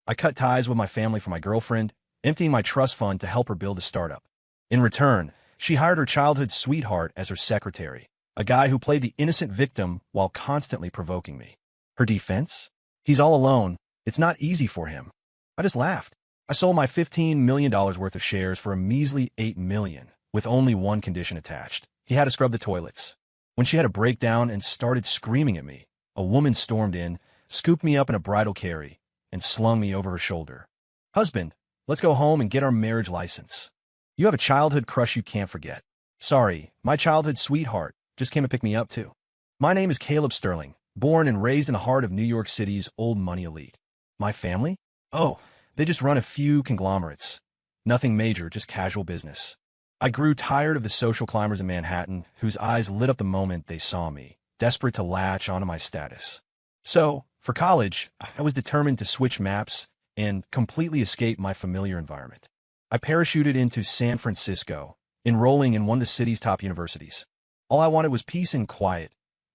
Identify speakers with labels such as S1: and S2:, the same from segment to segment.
S1: I cut ties with my family for my girlfriend, emptying my trust fund to help her build a startup. In return, she hired her childhood sweetheart as her secretary, a guy who played the innocent victim while constantly provoking me. Her defense? He's all alone. It's not easy for him. I just laughed. I sold my $15 million worth of shares for a measly $8 million, with only one condition attached. He had to scrub the toilets. When she had a breakdown and started screaming at me, a woman stormed in, scooped me up in a bridal carry, and slung me over her shoulder. "Husband, let's go home and get our marriage license. You have a childhood crush you can't forget." "Sorry, my childhood sweetheart just came to pick me up too." My name is Caleb Sterling, born and raised in the heart of New York City's old money elite. My family? Oh, they just run a few conglomerates. Nothing major, just casual business. I grew tired of the social climbers in Manhattan whose eyes lit up the moment they saw me, desperate to latch onto my status. So, for college, I was determined to switch maps and completely escape my familiar environment. I parachuted into San Francisco, enrolling in one of the city's top universities. All I wanted was peace and quiet.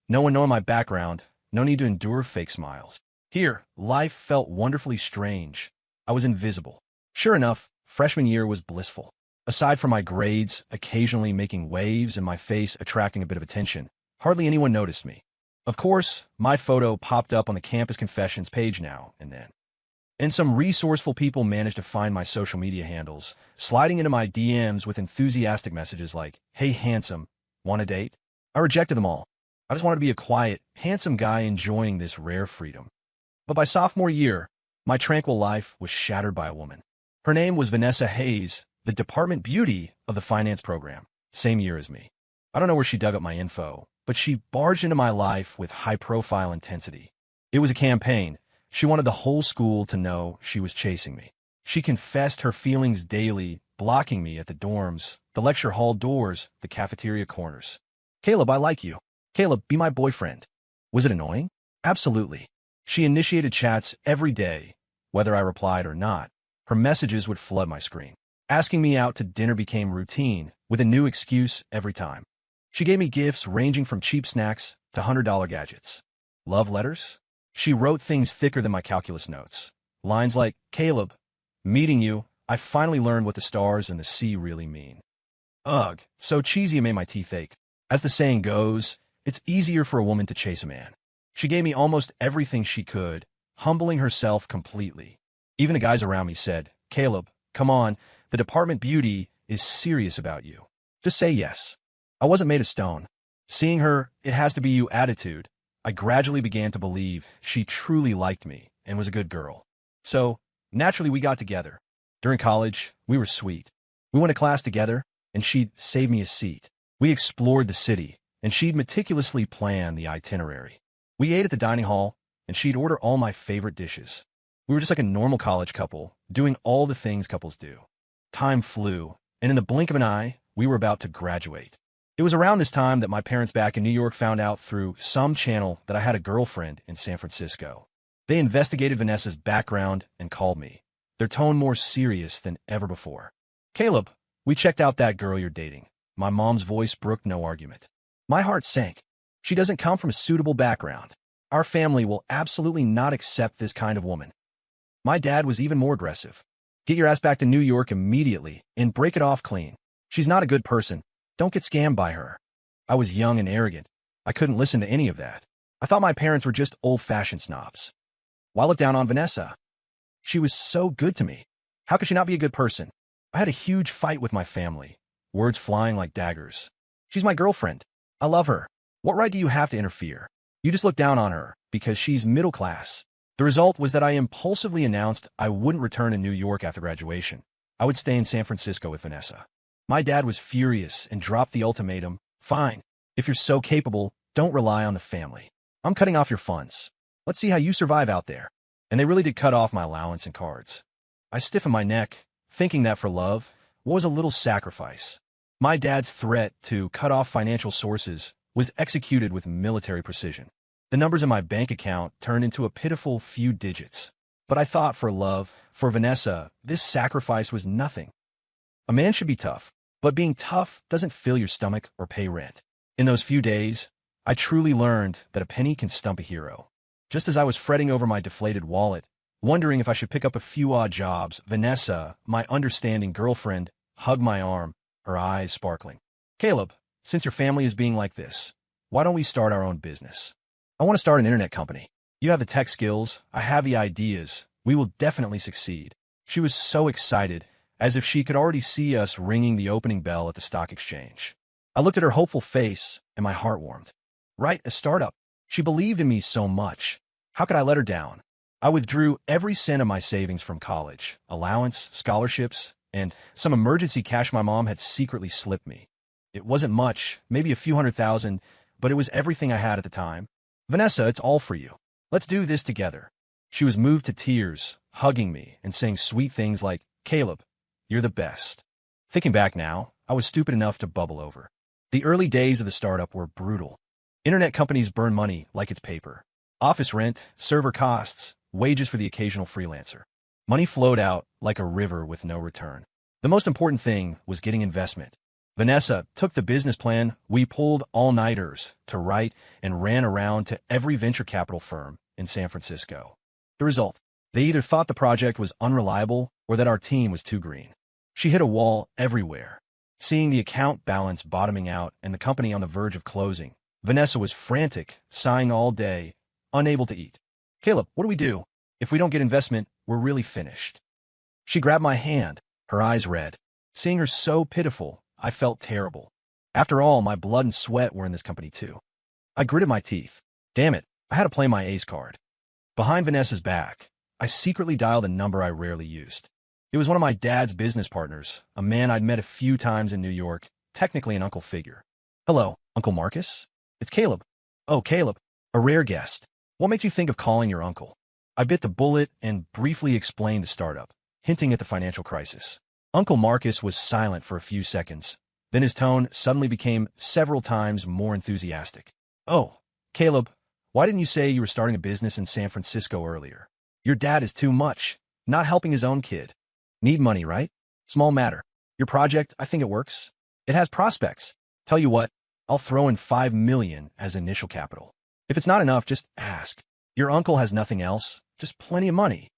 S1: No one knowing my background, no need to endure fake smiles. Here, life felt wonderfully strange. I was invisible. Sure enough, freshman year was blissful. Aside from my grades occasionally making waves and my face attracting a bit of attention, hardly anyone noticed me. Of course, my photo popped up on the campus confessions page now and then. And some resourceful people managed to find my social media handles, sliding into my DMs with enthusiastic messages like, "Hey, handsome, want a date?" I rejected them all. I just wanted to be a quiet, handsome guy enjoying this rare freedom. But by sophomore year, my tranquil life was shattered by a woman. Her name was Vanessa Hayes, the department beauty of the finance program, same year as me. I don't know where she dug up my info, but she barged into my life with high-profile intensity. It was a campaign. She wanted the whole school to know she was chasing me. She confessed her feelings daily, blocking me at the dorms, the lecture hall doors, the cafeteria corners. "Caleb, I like you. Caleb, be my boyfriend." Was it annoying? Absolutely. She initiated chats every day, whether I replied or not. Her messages would flood my screen. Asking me out to dinner became routine, with a new excuse every time. She gave me gifts ranging from cheap snacks to $100 gadgets. Love letters? She wrote things thicker than my calculus notes. Lines like, "Caleb, meeting you, I finally learned what the stars and the sea really mean." Ugh, so cheesy it made my teeth ache. As the saying goes, it's easier for a woman to chase a man. She gave me almost everything she could, humbling herself completely. Even the guys around me said, "Caleb, come on, the department beauty is serious about you. Just say yes." I wasn't made of stone. Seeing her "it has to be you" attitude, I gradually began to believe she truly liked me and was a good girl. So, naturally, we got together. During college, we were sweet. We went to class together, and she'd save me a seat. We explored the city, and she'd meticulously plan the itinerary. We ate at the dining hall, and she'd order all my favorite dishes. We were just like a normal college couple, doing all the things couples do. Time flew, and in the blink of an eye, we were about to graduate. It was around this time that my parents back in New York found out through some channel that I had a girlfriend in San Francisco. They investigated Vanessa's background and called me, their tone more serious than ever before. "Caleb, we checked out that girl you're dating." My mom's voice brooked no argument. My heart sank. She doesn't come from a suitable background. Our family will absolutely not accept this kind of woman. My dad was even more aggressive. "Get your ass back to New York immediately and break it off clean. She's not a good person. Don't get scammed by her." I was young and arrogant. I couldn't listen to any of that. I thought my parents were just old-fashioned snobs. Why look down on Vanessa? She was so good to me. How could she not be a good person? I had a huge fight with my family, words flying like daggers. "She's my girlfriend. I love her. What right do you have to interfere? You just look down on her because she's middle class." The result was that I impulsively announced I wouldn't return to New York after graduation. I would stay in San Francisco with Vanessa. My dad was furious and dropped the ultimatum, "Fine. If you're so capable, don't rely on the family. I'm cutting off your funds. Let's see how you survive out there." And they really did cut off my allowance and cards. I stiffened my neck, thinking that for love was a little sacrifice. My dad's threat to cut off financial sources was executed with military precision. The numbers in my bank account turned into a pitiful few digits. But I thought for love, for Vanessa, this sacrifice was nothing. A man should be tough, but being tough doesn't fill your stomach or pay rent. In those few days, I truly learned that a penny can stump a hero. Just as I was fretting over my deflated wallet, Wondering if I should pick up a few odd jobs, Vanessa, my understanding girlfriend, hugged my arm, her eyes sparkling. Caleb, since your family is being like this, why don't we start our own business? I want to start an internet company. You have the tech skills, I have the ideas. We will definitely succeed. She was so excited, as if she could already see us ringing the opening bell at the stock exchange. I looked at her hopeful face, and my heart warmed. Right, a startup. She believed in me so much. How could I let her down? I withdrew every cent of my savings from college, allowance, scholarships, and some emergency cash my mom had secretly slipped me. It wasn't much, maybe a few $100,000, but it was everything I had at the time. Vanessa, it's all for you. Let's do this together. She was moved to tears, hugging me and saying sweet things like, Caleb, you're the best. Thinking back now, I was stupid enough to bubble over. The early days of the startup were brutal. Internet companies burn money like it's paper. Office rent, server costs, wages for the occasional freelancer. Money flowed out like a river with no return. The most important thing was getting investment. Vanessa took the business plan. We pulled all-nighters to write and ran around to every venture capital firm in San Francisco. The result, they either thought the project was unreliable or that our team was too green. She hit a wall everywhere. Seeing the account balance bottoming out and the company on the verge of closing, Vanessa was frantic, sighing all day, unable to eat. Caleb, what do we do? If we don't get investment, we're really finished. She grabbed my hand, her eyes red. Seeing her so pitiful, I felt terrible. After all, my blood and sweat were in this company too. I gritted my teeth. Damn it, I had to play my ace card. Behind Vanessa's back, I secretly dialed a number I rarely used. It was one of my dad's business partners, a man I'd met a few times in New York, technically an uncle figure. Hello, Uncle Marcus? It's Caleb. Oh, Caleb, a rare guest. What makes you think of calling your uncle? I bit the bullet and briefly explained the startup, hinting at the financial crisis. Uncle Marcus was silent for a few seconds. Then his tone suddenly became several times more enthusiastic. Oh, Caleb, why didn't you say you were starting a business in San Francisco earlier? Your dad is too much, not helping his own kid. Need money, right? Small matter. Your project, I think it works. It has prospects. Tell you what, I'll throw in $5 million as initial capital. If it's not enough, just ask. Your uncle has nothing else, just plenty of money.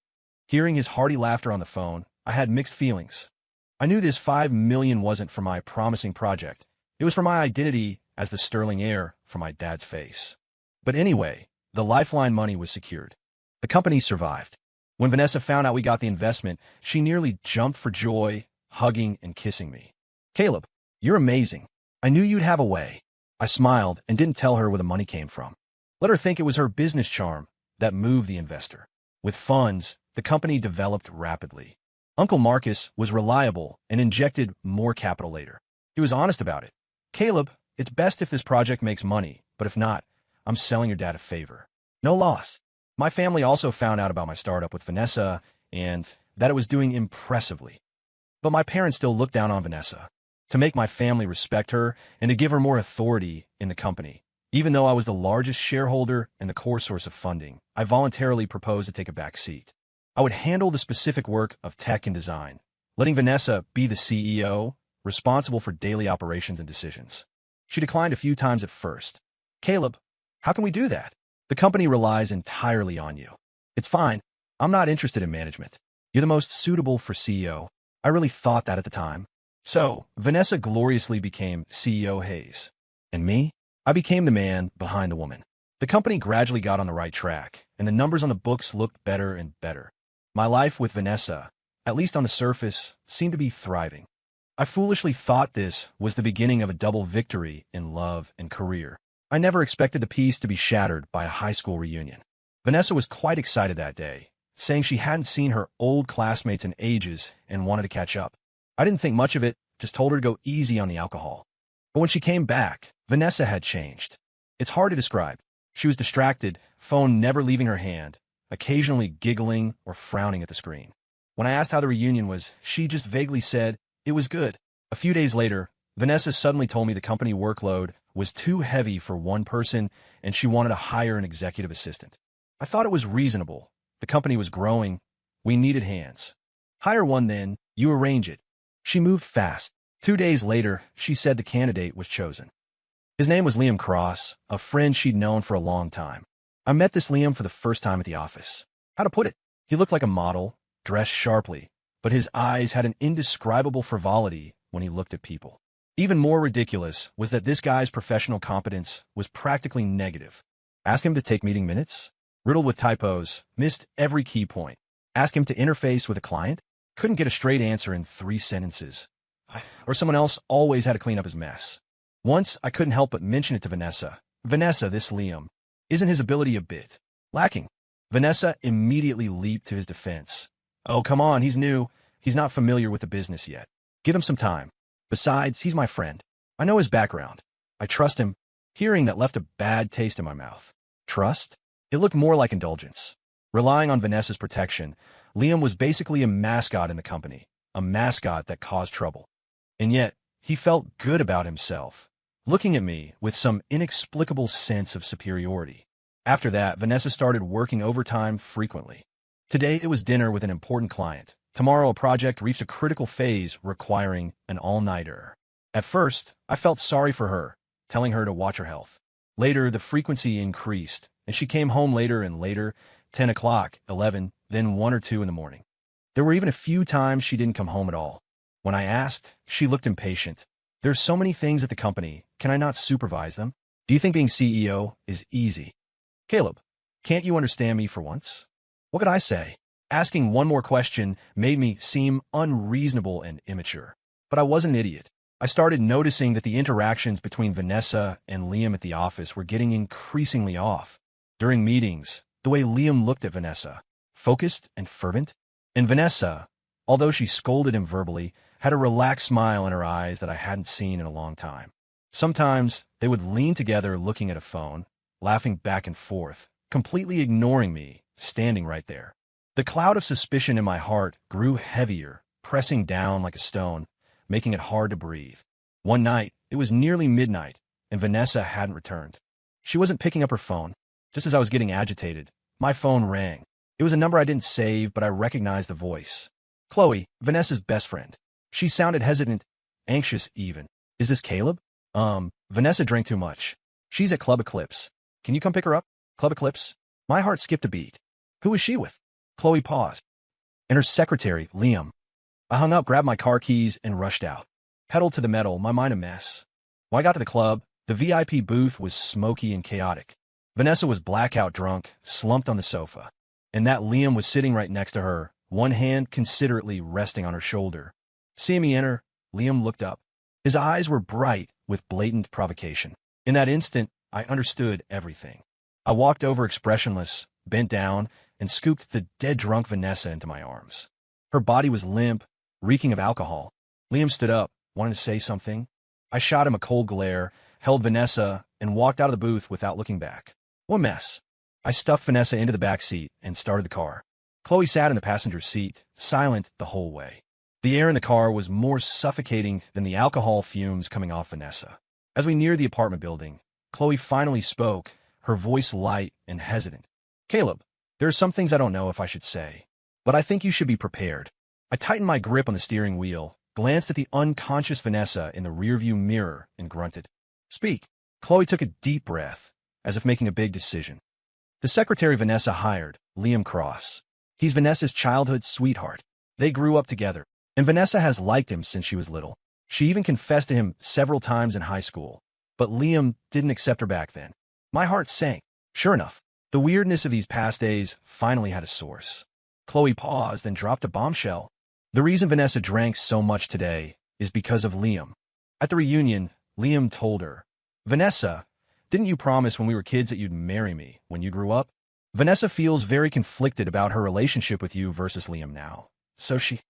S1: Hearing his hearty laughter on the phone, I had mixed feelings. I knew this $5 million wasn't for my promising project. It was for my identity as the sterling heir for my dad's face. But anyway, the lifeline money was secured. The company survived. When Vanessa found out we got the investment, she nearly jumped for joy, hugging and kissing me. Caleb, you're amazing. I knew you'd have a way. I smiled and didn't tell her where the money came from. Let her think it was her business charm that moved the investor. With funds, the company developed rapidly. Uncle Marcus was reliable and injected more capital later. He was honest about it. Caleb, it's best if this project makes money, but if not, I'm selling your dad a favor. No loss. My family also found out about my startup with Vanessa and that it was doing impressively. But my parents still looked down on Vanessa. To make my family respect her and to give her more authority in the company. Even though I was the largest shareholder and the core source of funding, I voluntarily proposed to take a back seat. I would handle the specific work of tech and design, letting Vanessa be the CEO, responsible for daily operations and decisions. She declined a few times at first. Caleb, how can we do that? The company relies entirely on you. It's fine. I'm not interested in management. You're the most suitable for CEO. I really thought that at the time. So, Vanessa gloriously became CEO Hayes. And me? I became the man behind the woman. The company gradually got on the right track, and the numbers on the books looked better and better. My life with Vanessa, at least on the surface, seemed to be thriving. I foolishly thought this was the beginning of a double victory in love and career. I never expected the peace to be shattered by a high school reunion. Vanessa was quite excited that day, saying she hadn't seen her old classmates in ages and wanted to catch up. I didn't think much of it, just told her to go easy on the alcohol. But when she came back, Vanessa had changed. It's hard to describe. She was distracted, phone never leaving her hand, occasionally giggling or frowning at the screen. When I asked how the reunion was, she just vaguely said, it was good. A few days later, Vanessa suddenly told me the company workload was too heavy for one person and she wanted to hire an executive assistant. I thought it was reasonable. The company was growing. We needed hands. Hire one then, you arrange it. She moved fast. 2 days later, she said the candidate was chosen. His name was Liam Cross, a friend she'd known for a long time. I met this Liam for the first time at the office. How to put it? He looked like a model, dressed sharply, but his eyes had an indescribable frivolity when he looked at people. Even more ridiculous was that this guy's professional competence was practically negative. Ask him to take meeting minutes? Riddled with typos, missed every key point. Ask him to interface with a client? Couldn't get a straight answer in 3 sentences. Or someone else always had to clean up his mess. Once, I couldn't help but mention it to Vanessa. Vanessa, this Liam, isn't his ability a bit lacking? Vanessa immediately leaped to his defense. Oh, come on, he's new. He's not familiar with the business yet. Give him some time. Besides, he's my friend. I know his background. I trust him. Hearing that left a bad taste in my mouth. Trust? It looked more like indulgence. Relying on Vanessa's protection, Liam was basically a mascot in the company, a mascot that caused trouble. And yet, he felt good about himself, looking at me with some inexplicable sense of superiority. After that, Vanessa started working overtime frequently. Today, it was dinner with an important client. Tomorrow, a project reached a critical phase requiring an all-nighter. At first, I felt sorry for her, telling her to watch her health. Later, the frequency increased, and she came home later and later, 10 o'clock, 11, then 1 or 2 in the morning. There were even a few times she didn't come home at all. When I asked, she looked impatient. There's so many things at the company. Can I not supervise them? Do you think being CEO is easy? Caleb, can't you understand me for once? What could I say? Asking one more question made me seem unreasonable and immature. But I wasn't an idiot. I started noticing that the interactions between Vanessa and Liam at the office were getting increasingly off. During meetings, the way Liam looked at Vanessa, focused and fervent, and Vanessa, although she scolded him verbally, had a relaxed smile in her eyes that I hadn't seen in a long time. Sometimes they would lean together looking at a phone, laughing back and forth, completely ignoring me, standing right there. The cloud of suspicion in my heart grew heavier, pressing down like a stone, making it hard to breathe. One night, it was nearly midnight, and Vanessa hadn't returned. She wasn't picking up her phone. Just as I was getting agitated, my phone rang. It was a number I didn't save, but I recognized the voice. Chloe, Vanessa's best friend. She sounded hesitant, anxious even. Is this Caleb? Vanessa drank too much. She's at Club Eclipse. Can you come pick her up? Club Eclipse? My heart skipped a beat. Who is she with? Chloe paused. And her secretary, Liam. I hung up, grabbed my car keys, and rushed out. Pedal to the metal, my mind a mess. When I got to the club, the VIP booth was smoky and chaotic. Vanessa was blackout drunk, slumped on the sofa. And that Liam was sitting right next to her, one hand considerately resting on her shoulder. Seeing me enter, Liam looked up. His eyes were bright with blatant provocation. In that instant, I understood everything. I walked over expressionless, bent down, and scooped the dead-drunk Vanessa into my arms. Her body was limp, reeking of alcohol. Liam stood up, wanting to say something. I shot him a cold glare, held Vanessa, and walked out of the booth without looking back. What a mess. I stuffed Vanessa into the back seat and started the car. Chloe sat in the passenger seat, silent the whole way. The air in the car was more suffocating than the alcohol fumes coming off Vanessa. As we neared the apartment building, Chloe finally spoke, her voice light and hesitant. Caleb, there are some things I don't know if I should say, but I think you should be prepared. I tightened my grip on the steering wheel, glanced at the unconscious Vanessa in the rearview mirror, and grunted. Speak. Chloe took a deep breath, as if making a big decision. The secretary Vanessa hired, Liam Cross. He's Vanessa's childhood sweetheart. They grew up together, and Vanessa has liked him since she was little. She even confessed to him several times in high school, but Liam didn't accept her back then. My heart sank. Sure enough, the weirdness of these past days finally had a source. Chloe paused and dropped a bombshell. The reason Vanessa drank so much today is because of Liam. At the reunion, Liam told her, Vanessa, didn't you promise when we were kids that you'd marry me when you grew up? Vanessa feels very conflicted about her relationship with you versus Liam now. So she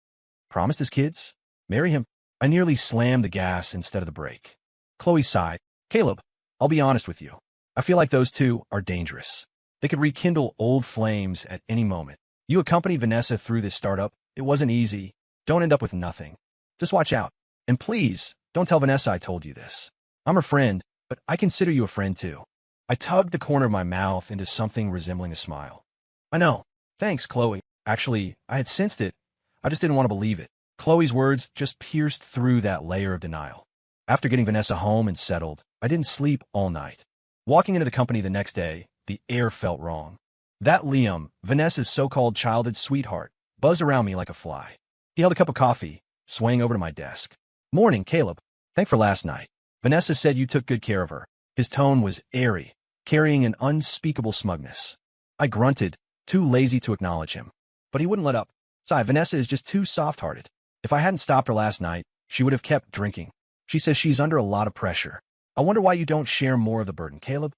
S1: promised as kids? Marry him? I nearly slammed the gas instead of the brake. Chloe sighed. Caleb, I'll be honest with you. I feel like those two are dangerous. They could rekindle old flames at any moment. You accompanied Vanessa through this startup. It wasn't easy. Don't end up with nothing. Just watch out. And please, don't tell Vanessa I told you this. I'm her friend, but I consider you a friend too. I tugged the corner of my mouth into something resembling a smile. I know. Thanks, Chloe. Actually, I had sensed it. I just didn't want to believe it. Chloe's words just pierced through that layer of denial. After getting Vanessa home and settled, I didn't sleep all night. Walking into the company the next day, the air felt wrong. That Liam, Vanessa's so-called childhood sweetheart, buzzed around me like a fly. He held a cup of coffee, swaying over to my desk. Morning, Caleb. Thanks for last night. Vanessa said you took good care of her. His tone was airy, carrying an unspeakable smugness. I grunted, too lazy to acknowledge him. But he wouldn't let up. Sigh, Vanessa is just too soft-hearted. If I hadn't stopped her last night, she would have kept drinking. She says she's under a lot of pressure. I wonder why you don't share more of the burden, Caleb.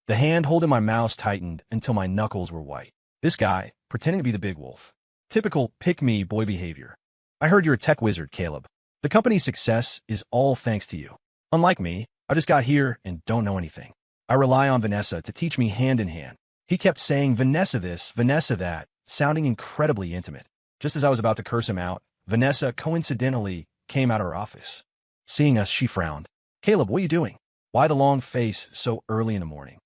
S1: The hand holding my mouse tightened until my knuckles were white. This guy, pretending to be the big wolf. Typical pick-me boy behavior. I heard you're a tech wizard, Caleb. The company's success is all thanks to you. Unlike me, I just got here and don't know anything. I rely on Vanessa to teach me hand in hand. He kept saying Vanessa this, Vanessa that, sounding incredibly intimate. Just as I was about to curse him out, Vanessa coincidentally came out of her office. Seeing us, she frowned. Caleb, what are you doing? Why the long face so early in the morning?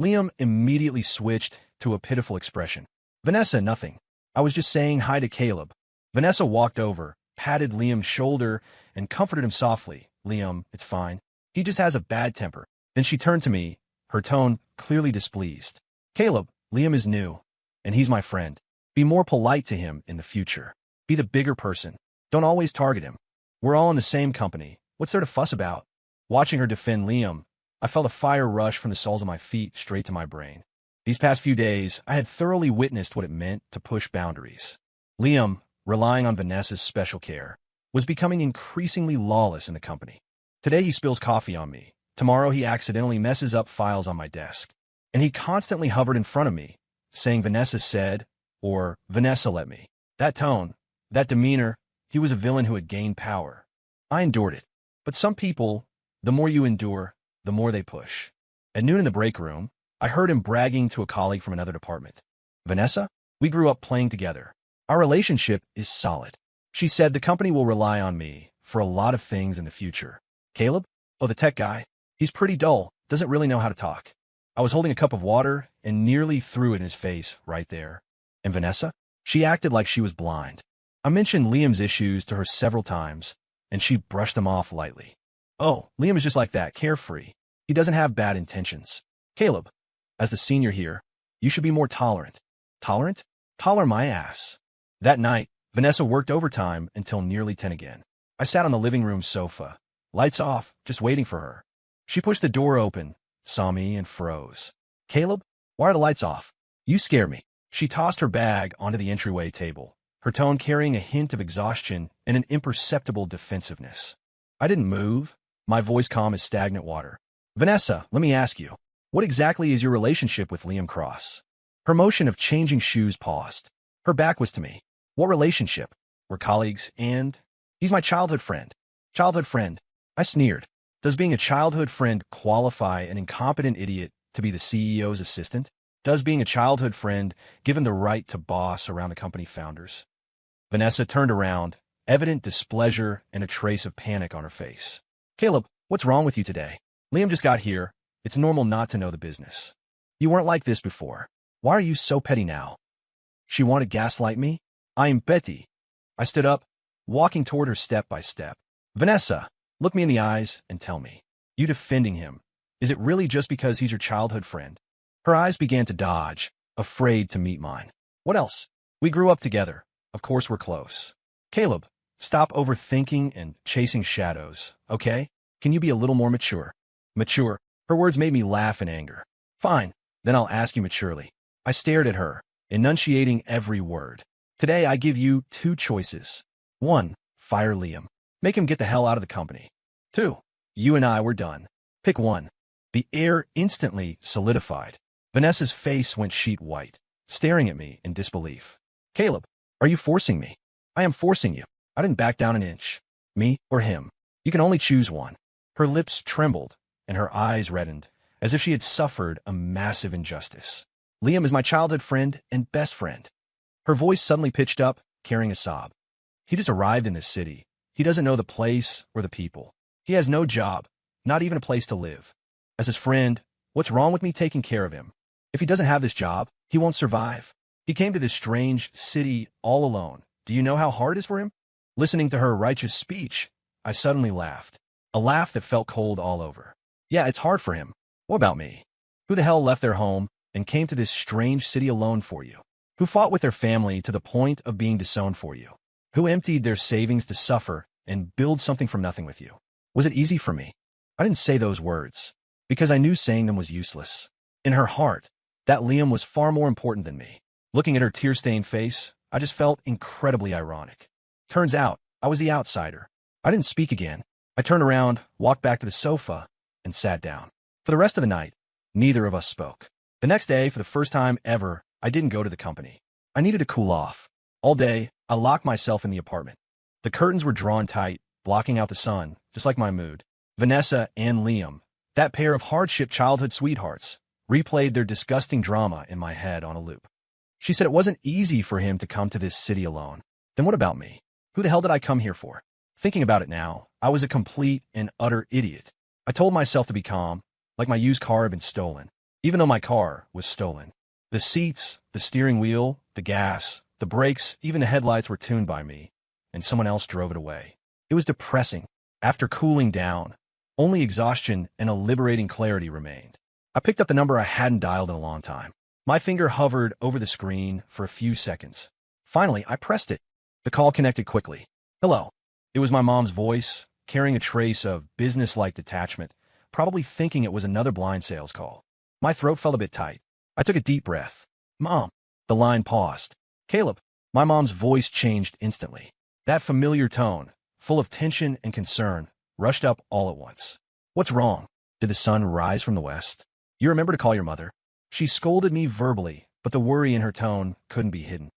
S1: Liam immediately switched to a pitiful expression. Vanessa, nothing. I was just saying hi to Caleb. Vanessa walked over, patted Liam's shoulder, and comforted him softly. Liam, it's fine. He just has a bad temper. Then she turned to me, her tone clearly displeased. Caleb, Liam is new, and he's my friend. Be more polite to him in the future. Be the bigger person. Don't always target him. We're all in the same company. What's there to fuss about? Watching her defend Liam, I felt a fire rush from the soles of my feet straight to my brain. These past few days, I had thoroughly witnessed what it meant to push boundaries. Liam, relying on Vanessa's special care, was becoming increasingly lawless in the company. Today he spills coffee on me. Tomorrow he accidentally messes up files on my desk. And he constantly hovered in front of me, saying Vanessa said, or Vanessa let me. That tone, that demeanor, he was a villain who had gained power. I endured it. But some people, the more you endure, the more they push. At noon in the break room, I heard him bragging to a colleague from another department. Vanessa, we grew up playing together. Our relationship is solid. She said the company will rely on me for a lot of things in the future. Caleb? Oh, the tech guy. He's pretty dull, doesn't really know how to talk. I was holding a cup of water and nearly threw it in his face right there. And Vanessa? She acted like she was blind. I mentioned Liam's issues to her several times, and she brushed them off lightly. Oh, Liam is just like that, carefree. He doesn't have bad intentions. Caleb, as the senior here, you should be more tolerant. Tolerant? Taller my ass. That night, Vanessa worked overtime until nearly 10 again. I sat on the living room sofa, lights off, just waiting for her. She pushed the door open, saw me, and froze. Caleb, why are the lights off? You scare me. She tossed her bag onto the entryway table, her tone carrying a hint of exhaustion and an imperceptible defensiveness. I didn't move, my voice calm as stagnant water. Vanessa, let me ask you, what exactly is your relationship with Liam Cross? Her motion of changing shoes paused. Her back was to me. What relationship? We're colleagues, and he's my childhood friend. Childhood friend. I sneered. Does being a childhood friend qualify an incompetent idiot to be the CEO's assistant? Does being a childhood friend give him the right to boss around the company founders? Vanessa turned around, evident displeasure and a trace of panic on her face. Caleb, what's wrong with you today? Liam just got here. It's normal not to know the business. You weren't like this before. Why are you so petty now? She wanted to gaslight me? I am Betty. I stood up, walking toward her step by step. Vanessa, look me in the eyes and tell me. You defending him. Is it really just because he's your childhood friend? Her eyes began to dodge, afraid to meet mine. What else? We grew up together. Of course we're close. Caleb, stop overthinking and chasing shadows, okay? Can you be a little more mature? Mature. Her words made me laugh in anger. Fine, then I'll ask you maturely. I stared at her, enunciating every word. Today I give you two choices. 1. Fire Liam. Make him get the hell out of the company. 2. You and I were done. Pick one. The air instantly solidified. Vanessa's face went sheet white, staring at me in disbelief. Caleb, are you forcing me? I am forcing you. I didn't back down an inch. Me or him. You can only choose one. Her lips trembled, and her eyes reddened, as if she had suffered a massive injustice. Liam is my childhood friend and best friend. Her voice suddenly pitched up, carrying a sob. He just arrived in this city. He doesn't know the place or the people. He has no job, not even a place to live. As his friend, what's wrong with me taking care of him? If he doesn't have this job, he won't survive. He came to this strange city all alone. Do you know how hard it is for him? Listening to her righteous speech, I suddenly laughed. A laugh that felt cold all over. Yeah, it's hard for him. What about me? Who the hell left their home, and came to this strange city alone for you, who fought with their family to the point of being disowned for you, who emptied their savings to suffer and build something from nothing with you. Was it easy for me? I didn't say those words, because I knew saying them was useless. In her heart, that Liam was far more important than me. Looking at her tear-stained face, I just felt incredibly ironic. Turns out, I was the outsider. I didn't speak again. I turned around, walked back to the sofa, and sat down. For the rest of the night, neither of us spoke. The next day, for the first time ever, I didn't go to the company. I needed to cool off. All day, I locked myself in the apartment. The curtains were drawn tight, blocking out the sun, just like my mood. Vanessa and Liam, that pair of hardship childhood sweethearts, replayed their disgusting drama in my head on a loop. She said it wasn't easy for him to come to this city alone. Then what about me? Who the hell did I come here for? Thinking about it now, I was a complete and utter idiot. I told myself to be calm, like my used car had been stolen, even though my car was stolen. The seats, the steering wheel, the gas, the brakes, even the headlights were tuned by me, and someone else drove it away. It was depressing. After cooling down, only exhaustion and a liberating clarity remained. I picked up the number I hadn't dialed in a long time. My finger hovered over the screen for a few seconds. Finally, I pressed it. The call connected quickly. Hello. It was my mom's voice, carrying a trace of business-like detachment, probably thinking it was another blind sales call. My throat felt a bit tight. I took a deep breath. Mom. The line paused. Caleb. My mom's voice changed instantly. That familiar tone, full of tension and concern, rushed up all at once. What's wrong? Did the sun rise from the west? You remember to call your mother? She scolded me verbally, but the worry in her tone couldn't be hidden.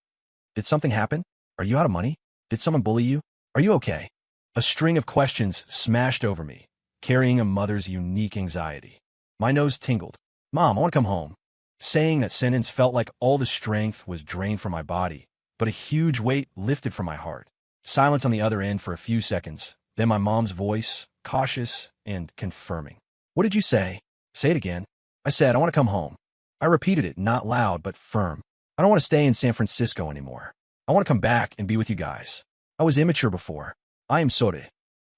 S1: Did something happen? Are you out of money? Did someone bully you? Are you okay? A string of questions smashed over me, carrying a mother's unique anxiety. My nose tingled. Mom, I want to come home. Saying that sentence felt like all the strength was drained from my body, but a huge weight lifted from my heart. Silence on the other end for a few seconds, then my mom's voice, cautious and confirming. What did you say? Say it again. I said, I want to come home. I repeated it, not loud, but firm. I don't want to stay in San Francisco anymore. I want to come back and be with you guys. I was immature before. I am sorry.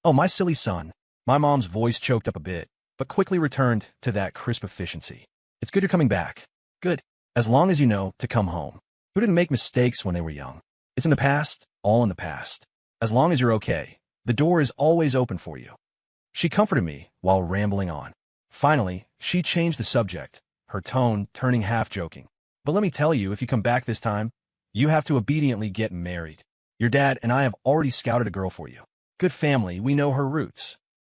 S1: Oh, my silly son. My mom's voice choked up a bit, but quickly returned to that crisp efficiency. It's good you're coming back. Good. As long as you know to come home. Who didn't make mistakes when they were young? It's in the past, all in the past. As long as you're okay, the door is always open for you. She comforted me while rambling on. Finally, she changed the subject, her tone turning half-joking. But let me tell you, if you come back this time, you have to obediently get married. Your dad and I have already scouted a girl for you. Good family, we know her roots.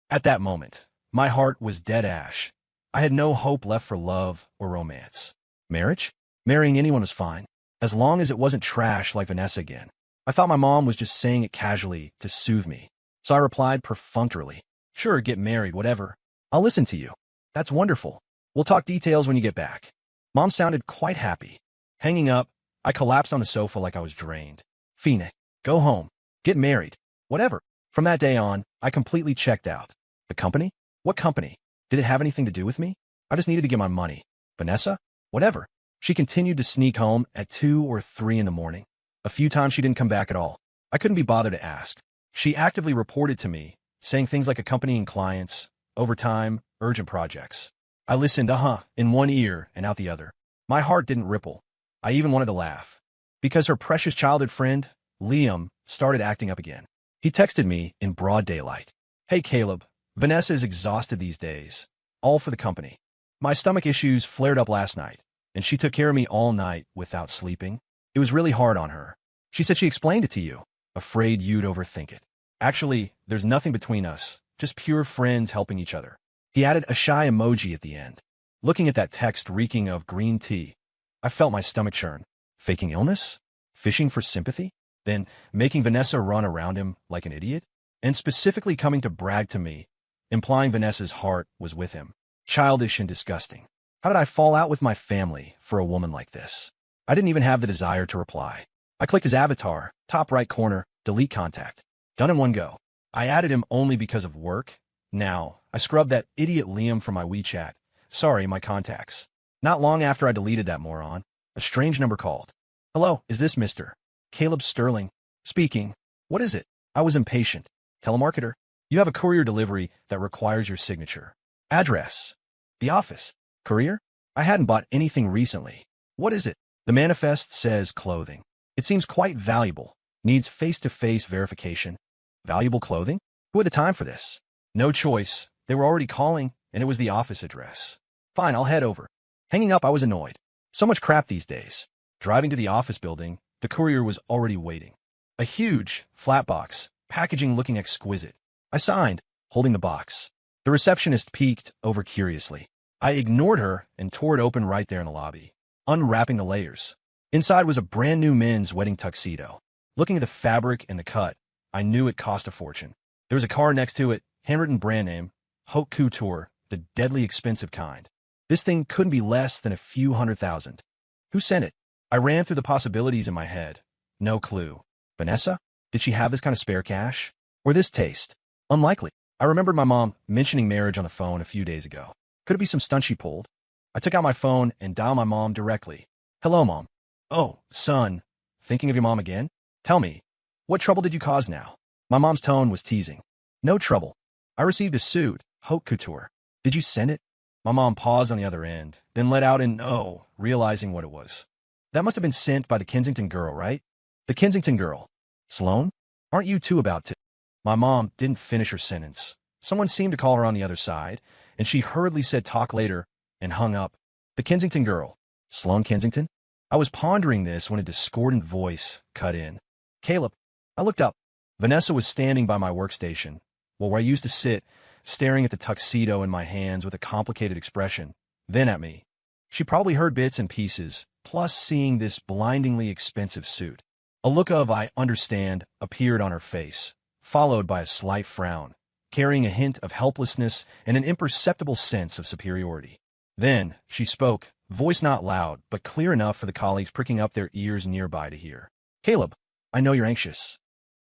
S1: At that moment, my heart was dead ash. I had no hope left for love or romance. Marriage? Marrying anyone was fine, as long as it wasn't trash like Vanessa again. I thought my mom was just saying it casually to soothe me, so I replied perfunctorily, sure, get married, whatever. I'll listen to you. That's wonderful. We'll talk details when you get back. Mom sounded quite happy. Hanging up, I collapsed on the sofa like I was drained. Fine, go home. Get married. Whatever. From that day on, I completely checked out. The company? What company? Did it have anything to do with me? I just needed to get my money. Vanessa? Whatever. She continued to sneak home at 2 or 3 in the morning. A few times she didn't come back at all. I couldn't be bothered to ask. She actively reported to me, saying things like accompanying clients, overtime, urgent projects. I listened, in one ear and out the other. My heart didn't ripple. I even wanted to laugh. Because her precious childhood friend, Liam, started acting up again. He texted me in broad daylight. Hey Caleb, Vanessa is exhausted these days. All for the company. My stomach issues flared up last night, and she took care of me all night without sleeping. It was really hard on her. She said she explained it to you, afraid you'd overthink it. Actually, there's nothing between us, just pure friends helping each other. He added a shy emoji at the end. Looking at that text reeking of green tea, I felt my stomach churn. Faking illness? Fishing for sympathy? Then making Vanessa run around him like an idiot? And specifically coming to brag to me, implying Vanessa's heart was with him. Childish and disgusting. How did I fall out with my family for a woman like this? I didn't even have the desire to reply. I clicked his avatar, top right corner, delete contact. Done in one go. I added him only because of work. Now, I scrubbed that idiot Liam from my WeChat. Sorry, my contacts. Not long after I deleted that moron, a strange number called. Hello, is this Mr. Caleb Sterling? Speaking. What is it? I was impatient. Telemarketer. You have a courier delivery that requires your signature. Address. The office. Courier? I hadn't bought anything recently. What is it? The manifest says clothing. It seems quite valuable. Needs face-to-face verification. Valuable clothing? Who had the time for this? No choice. They were already calling, and it was the office address. Fine, I'll head over. Hanging up, I was annoyed. So much crap these days. Driving to the office building, the courier was already waiting. A huge, flat box, packaging looking exquisite. I signed, holding the box. The receptionist peeked over curiously. I ignored her and tore it open right there in the lobby, unwrapping the layers. Inside was a brand new men's wedding tuxedo. Looking at the fabric and the cut, I knew it cost a fortune. There was a card next to it, handwritten brand name, Haute Couture, the deadly expensive kind. This thing couldn't be less than a few $100,000. Who sent it? I ran through the possibilities in my head. No clue. Vanessa? Did she have this kind of spare cash? Or this taste? Unlikely. I remembered my mom mentioning marriage on the phone a few days ago. Could it be some stunt she pulled? I took out my phone and dialed my mom directly. Hello, Mom. Oh, son. Thinking of your mom again? Tell me, what trouble did you cause now? My mom's tone was teasing. No trouble. I received a suit, Haute Couture. Did you send it? My mom paused on the other end, then let out an oh, realizing what it was. That must have been sent by the Kensington girl, right? The Kensington girl. Sloane? Aren't you two about to? My mom didn't finish her sentence. Someone seemed to call her on the other side, and she hurriedly said talk later and hung up. The Kensington girl. Sloane Kensington? I was pondering this when a discordant voice cut in. Caleb. I looked up. Vanessa was standing by my workstation, where I used to sit, staring at the tuxedo in my hands with a complicated expression, then at me. She probably heard bits and pieces, plus seeing this blindingly expensive suit. A look of I understand appeared on her face, followed by a slight frown, carrying a hint of helplessness and an imperceptible sense of superiority. Then she spoke, voice not loud, but clear enough for the colleagues pricking up their ears nearby to hear. Caleb, I know you're anxious,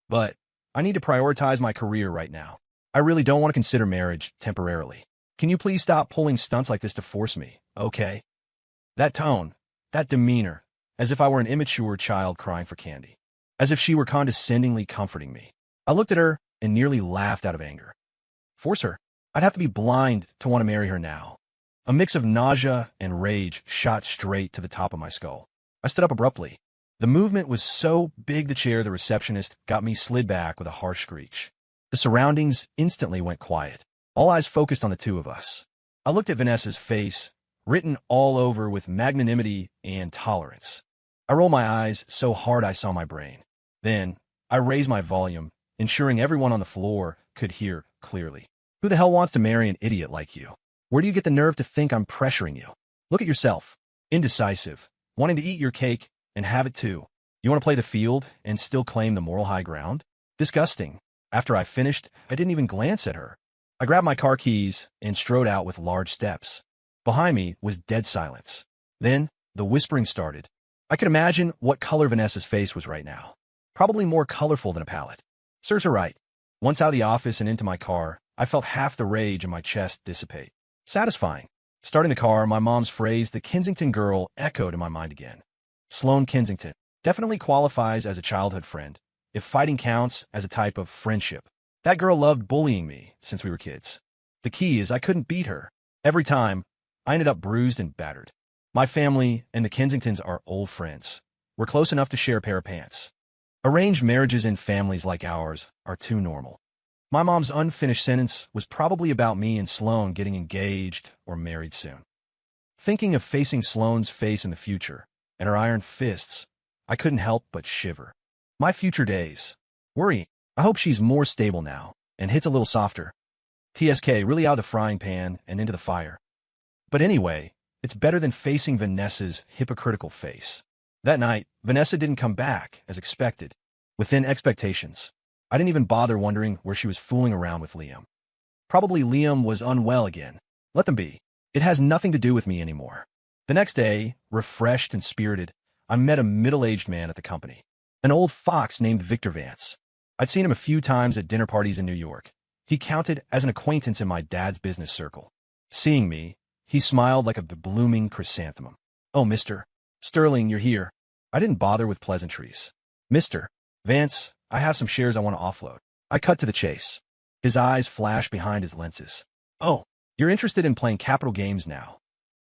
S1: but I need to prioritize my career right now. I really don't want to consider marriage temporarily. Can you please stop pulling stunts like this to force me, okay? That tone, that demeanor, as if I were an immature child crying for candy. As if she were condescendingly comforting me. I looked at her and nearly laughed out of anger. Force her? I'd have to be blind to want to marry her now. A mix of nausea and rage shot straight to the top of my skull. I stood up abruptly. The movement was so big the chair the receptionist got me slid back with a harsh screech. The surroundings instantly went quiet. All eyes focused on the two of us. I looked at Vanessa's face, written all over with magnanimity and tolerance. I rolled my eyes so hard I saw my brain. Then, I raised my volume, ensuring everyone on the floor could hear clearly. Who the hell wants to marry an idiot like you? Where do you get the nerve to think I'm pressuring you? Look at yourself. Indecisive. Wanting to eat your cake and have it too. You want to play the field and still claim the moral high ground? Disgusting. After I finished, I didn't even glance at her. I grabbed my car keys and strode out with large steps. Behind me was dead silence. Then, the whispering started. I could imagine what color Vanessa's face was right now. Probably more colorful than a palette. Serves her right. Once out of the office and into my car, I felt half the rage in my chest dissipate. Satisfying. Starting the car, my mom's phrase, the Kensington girl, echoed in my mind again. Sloane Kensington definitely qualifies as a childhood friend, if fighting counts as a type of friendship. That girl loved bullying me since we were kids. The key is I couldn't beat her. Every time, I ended up bruised and battered. My family and the Kensingtons are old friends. We're close enough to share a pair of pants. Arranged marriages in families like ours are too normal. My mom's unfinished sentence was probably about me and Sloane getting engaged or married soon. Thinking of facing Sloane's face in the future and her iron fists, I couldn't help but shiver. My future days. Worrying. I hope she's more stable now and hits a little softer. TSK really out of the frying pan and into the fire. But anyway, it's better than facing Vanessa's hypocritical face. That night, Vanessa didn't come back, as expected. Within expectations. I didn't even bother wondering where she was fooling around with Liam. Probably Liam was unwell again. Let them be. It has nothing to do with me anymore. The next day, refreshed and spirited, I met a middle-aged man at the company. An old fox named Victor Vance. I'd seen him a few times at dinner parties in New York. He counted as an acquaintance in my dad's business circle. Seeing me, he smiled like a blooming chrysanthemum. Oh, Mr. Sterling, you're here. I didn't bother with pleasantries. Mr. Vance, I have some shares I want to offload. I cut to the chase. His eyes flashed behind his lenses. Oh, you're interested in playing capital games now.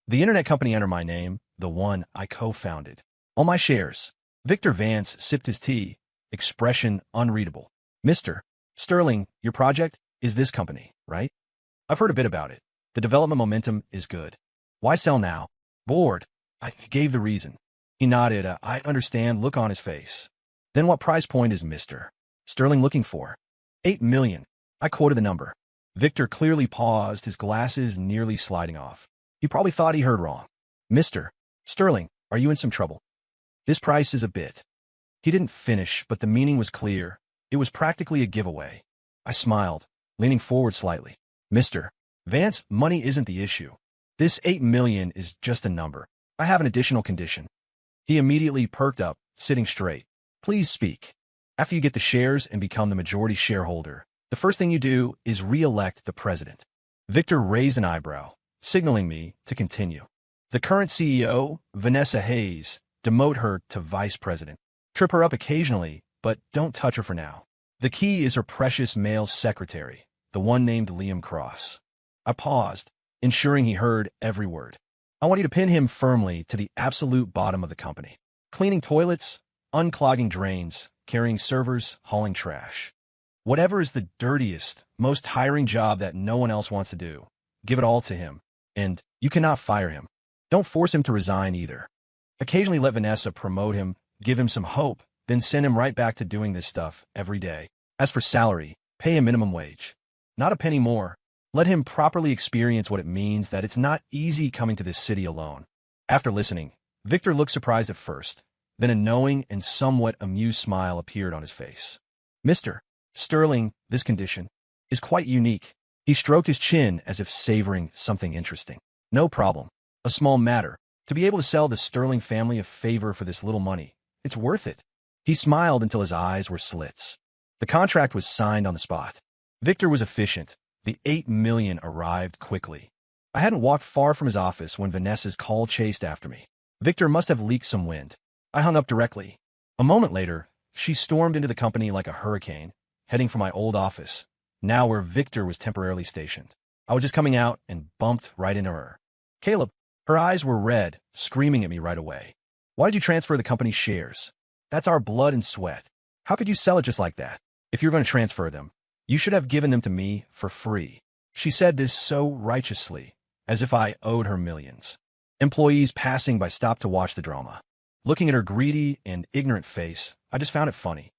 S1: The internet company under my name, the one I co-founded. All my shares. Victor Vance sipped his tea, expression unreadable. Mr. Sterling, your project is this company, right? I've heard a bit about it. The development momentum is good. Why sell now? Bored. I gave the reason. He nodded, I understand look on his face. Then what price point is Mr. Sterling looking for? 8 million. I quoted the number. Victor clearly paused, his glasses nearly sliding off. He probably thought he heard wrong. Mr. Sterling, are you in some trouble? This price is a bit. He didn't finish, but the meaning was clear. It was practically a giveaway. I smiled, leaning forward slightly. Mr. Vance, money isn't the issue. This 8 million is just a number. I have an additional condition. He immediately perked up, sitting straight. Please speak. After you get the shares and become the majority shareholder, the first thing you do is re-elect the president. Victor raised an eyebrow, signaling me to continue. The current CEO, Vanessa Hayes, demote her to vice president. Trip her up occasionally, but don't touch her for now. The key is her precious male secretary, the one named Liam Cross. I paused, ensuring he heard every word. I want you to pin him firmly to the absolute bottom of the company. Cleaning toilets, unclogging drains, carrying servers, hauling trash. Whatever is the dirtiest, most tiring job that no one else wants to do, give it all to him. And you cannot fire him. Don't force him to resign either. Occasionally let Vanessa promote him, give him some hope, then send him right back to doing this stuff every day. As for salary, pay a minimum wage. Not a penny more. Let him properly experience what it means that it's not easy coming to this city alone. After listening, Victor looked surprised at first, then a knowing and somewhat amused smile appeared on his face. Mr. Sterling, this condition is quite unique. He stroked his chin as if savoring something interesting. No problem. A small matter. To be able to sell the Sterling family a favor for this little money, it's worth it. He smiled until his eyes were slits. The contract was signed on the spot. Victor was efficient. The 8 million arrived quickly. I hadn't walked far from his office when Vanessa's call chased after me. Victor must have leaked some wind. I hung up directly. A moment later, she stormed into the company like a hurricane, heading for my old office, now where Victor was temporarily stationed. I was just coming out and bumped right into her. Caleb. Her eyes were red, screaming at me right away. Why did you transfer the company's shares? That's our blood and sweat. How could you sell it just like that? If you're going to transfer them, you should have given them to me for free. She said this so righteously, as if I owed her millions. Employees passing by stopped to watch the drama. Looking at her greedy and ignorant face, I just found it funny.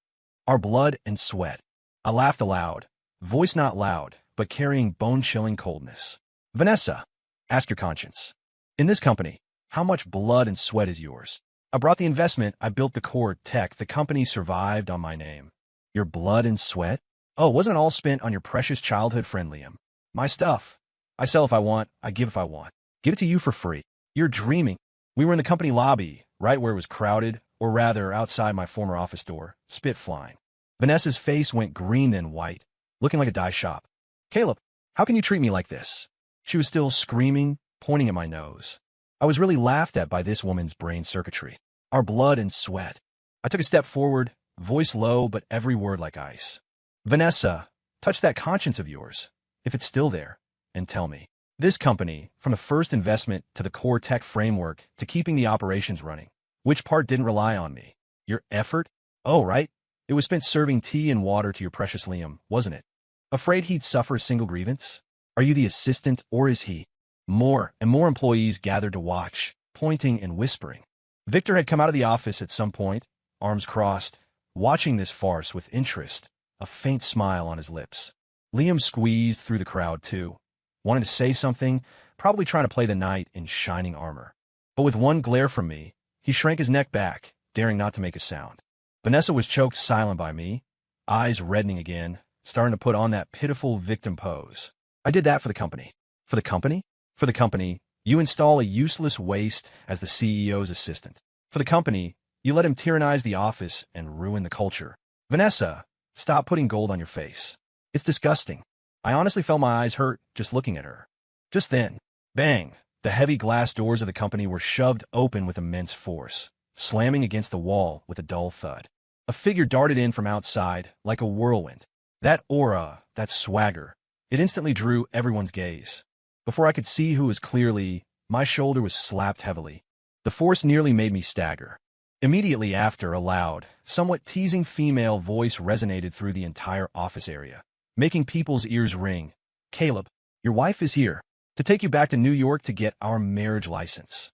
S1: Our blood and sweat. I laughed aloud, voice not loud, but carrying bone-chilling coldness. Vanessa, ask your conscience. In this company, how much blood and sweat is yours? I brought the investment, I built the core tech, the company survived on my name. Your blood and sweat? Oh, wasn't it all spent on your precious childhood friend Liam? My stuff. I sell if I want, I give if I want. Give it to you for free. You're dreaming. We were in the company lobby, right where it was crowded, or rather outside my former office door, spit flying. Vanessa's face went green then white, looking like a dye shop. Caleb, how can you treat me like this? She was still screaming, pointing at my nose. I was really laughed at by this woman's brain circuitry. Our blood and sweat. I took a step forward, voice low but every word like ice. Vanessa, touch that conscience of yours, if it's still there, and tell me. This company, from the first investment to the core tech framework to keeping the operations running, which part didn't rely on me? Your effort? Oh, right. It was spent serving tea and water to your precious Liam, wasn't it? Afraid he'd suffer a single grievance? Are you the assistant, or is he? More and more employees gathered to watch, pointing and whispering. Victor had come out of the office at some point, arms crossed, watching this farce with interest, a faint smile on his lips. Liam squeezed through the crowd too, wanting to say something, probably trying to play the knight in shining armor. But with one glare from me, he shrank his neck back, daring not to make a sound. Vanessa was choked silent by me, eyes reddening again, starting to put on that pitiful victim pose. I did that for the company. For the company? For the company, you install a useless waste as the CEO's assistant. For the company, you let him tyrannize the office and ruin the culture. Vanessa, stop putting gold on your face. It's disgusting. I honestly felt my eyes hurt just looking at her. Just then, bang, the heavy glass doors of the company were shoved open with immense force, slamming against the wall with a dull thud. A figure darted in from outside like a whirlwind. That aura, that swagger, it instantly drew everyone's gaze. Before I could see who was clearly, my shoulder was slapped heavily. The force nearly made me stagger. Immediately after, a loud, somewhat teasing female voice resonated through the entire office area, making people's ears ring. "Caleb, your wife is here to take you back to New York to get our marriage license."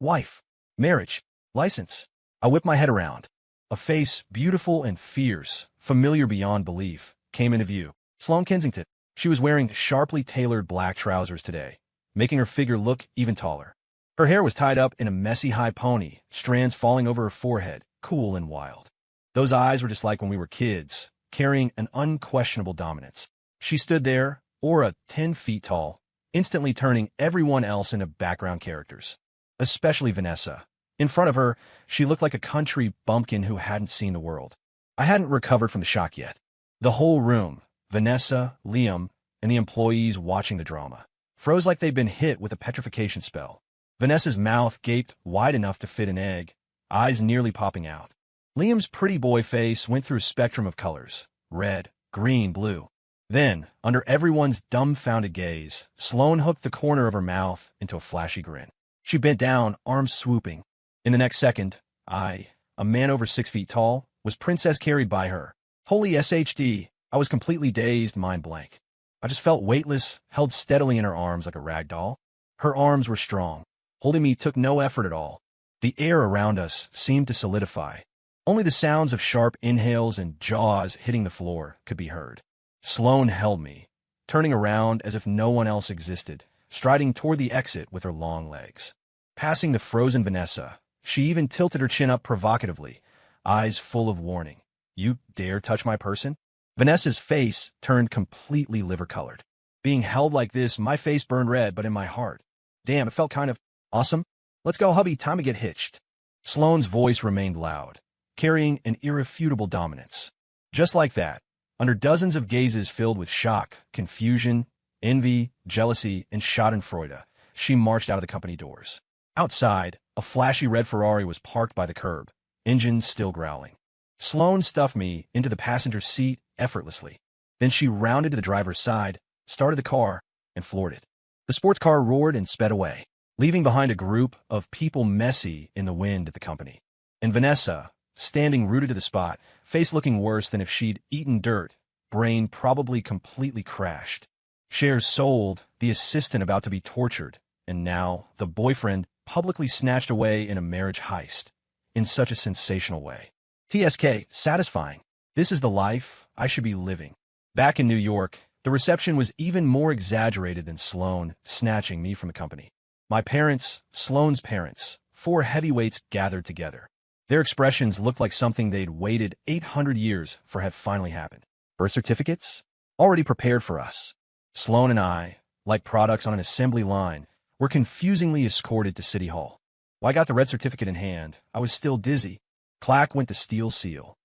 S1: Wife. Marriage. License. I whipped my head around. A face, beautiful and fierce, familiar beyond belief, came into view. Sloane Kensington. She was wearing sharply tailored black trousers today, making her figure look even taller. Her hair was tied up in a messy high pony, strands falling over her forehead, cool and wild. Those eyes were just like when we were kids, carrying an unquestionable dominance. She stood there, aura 10 feet tall, instantly turning everyone else into background characters, especially Vanessa. In front of her, she looked like a country bumpkin who hadn't seen the world. I hadn't recovered from the shock yet. The whole room, Vanessa, Liam, and the employees watching the drama, froze like they'd been hit with a petrification spell. Vanessa's mouth gaped wide enough to fit an egg, eyes nearly popping out. Liam's pretty boy face went through a spectrum of colors, red, green, blue. Then, under everyone's dumbfounded gaze, Sloane hooked the corner of her mouth into a flashy grin. She bent down, arms swooping. In the next second, I, a man over 6 feet tall, was princess carried by her. Holy SHD, I was completely dazed, mind blank. I just felt weightless, held steadily in her arms like a rag doll. Her arms were strong. Holding me took no effort at all. The air around us seemed to solidify. Only the sounds of sharp inhales and jaws hitting the floor could be heard. Sloane held me, turning around as if no one else existed, striding toward the exit with her long legs. Passing the frozen Vanessa, she even tilted her chin up provocatively, eyes full of warning. "You dare touch my person?" Vanessa's face turned completely liver-colored. Being held like this, my face burned red, but in my heart, damn, it felt kind of awesome. "Let's go, hubby, time to get hitched." Sloane's voice remained loud, carrying an irrefutable dominance. Just like that, under dozens of gazes filled with shock, confusion, envy, jealousy, and schadenfreude, she marched out of the company doors. Outside, a flashy red Ferrari was parked by the curb, engine still growling. Sloane stuffed me into the passenger seat effortlessly. Then she rounded to the driver's side, started the car, and floored it. The sports car roared and sped away, leaving behind a group of people messy in the wind at the company. And Vanessa, standing rooted to the spot, face looking worse than if she'd eaten dirt, brain probably completely crashed. Shares sold, the assistant about to be tortured, and now the boyfriend publicly snatched away in a marriage heist, in such a sensational way. TSK, satisfying. This is the life I should be living. Back in New York, the reception was even more exaggerated than Sloane snatching me from the company. My parents, Sloane's parents, 4 heavyweights gathered together. Their expressions looked like something they'd waited 800 years for had finally happened. Birth certificates? Already prepared for us. Sloane and I, like products on an assembly line, were confusingly escorted to City Hall. While I got the red certificate in hand, I was still dizzy. Clack went the steel seal.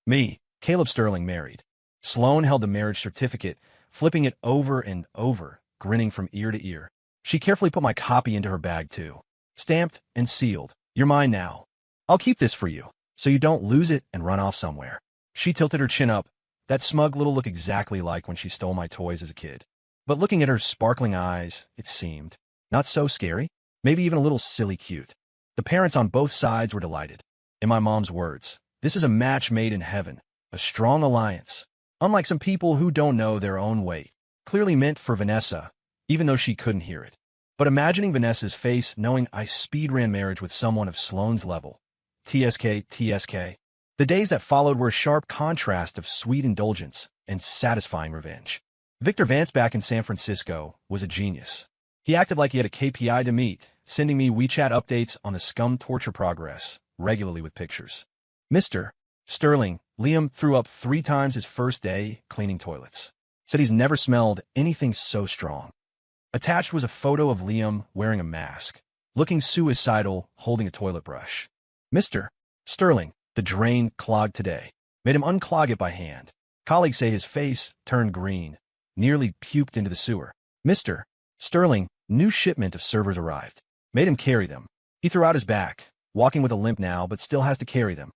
S1: Me, Caleb Sterling, married. Sloane held the marriage certificate, flipping it over and over, grinning from ear to ear. She carefully put my copy into her bag, too. Stamped and sealed. "You're mine now. I'll keep this for you, so you don't lose it and run off somewhere." She tilted her chin up, that smug little look exactly like when she stole my toys as a kid. But looking at her sparkling eyes, it seemed not so scary, maybe even a little silly cute. The parents on both sides were delighted. In my mom's words, "This is a match made in heaven, a strong alliance, unlike some people who don't know their own weight." Clearly meant for Vanessa, even though she couldn't hear it. But imagining Vanessa's face knowing I speed-ran marriage with someone of Sloane's level. TSK. The days that followed were a sharp contrast of sweet indulgence and satisfying revenge. Victor Vance back in San Francisco was a genius. He acted like he had a KPI to meet, sending me WeChat updates on the scum torture progress, regularly with pictures. Mr. Sterling, Liam threw up 3 times his first day cleaning toilets. Said he's never smelled anything so strong. Attached was a photo of Liam wearing a mask, looking suicidal, holding a toilet brush. Mr. Sterling, the drain clogged today. Made him unclog it by hand. Colleagues say his face turned green, nearly puked into the sewer. Mr. Sterling, new shipment of servers arrived. Made him carry them. He threw out his back, walking with a limp now, but still has to carry them.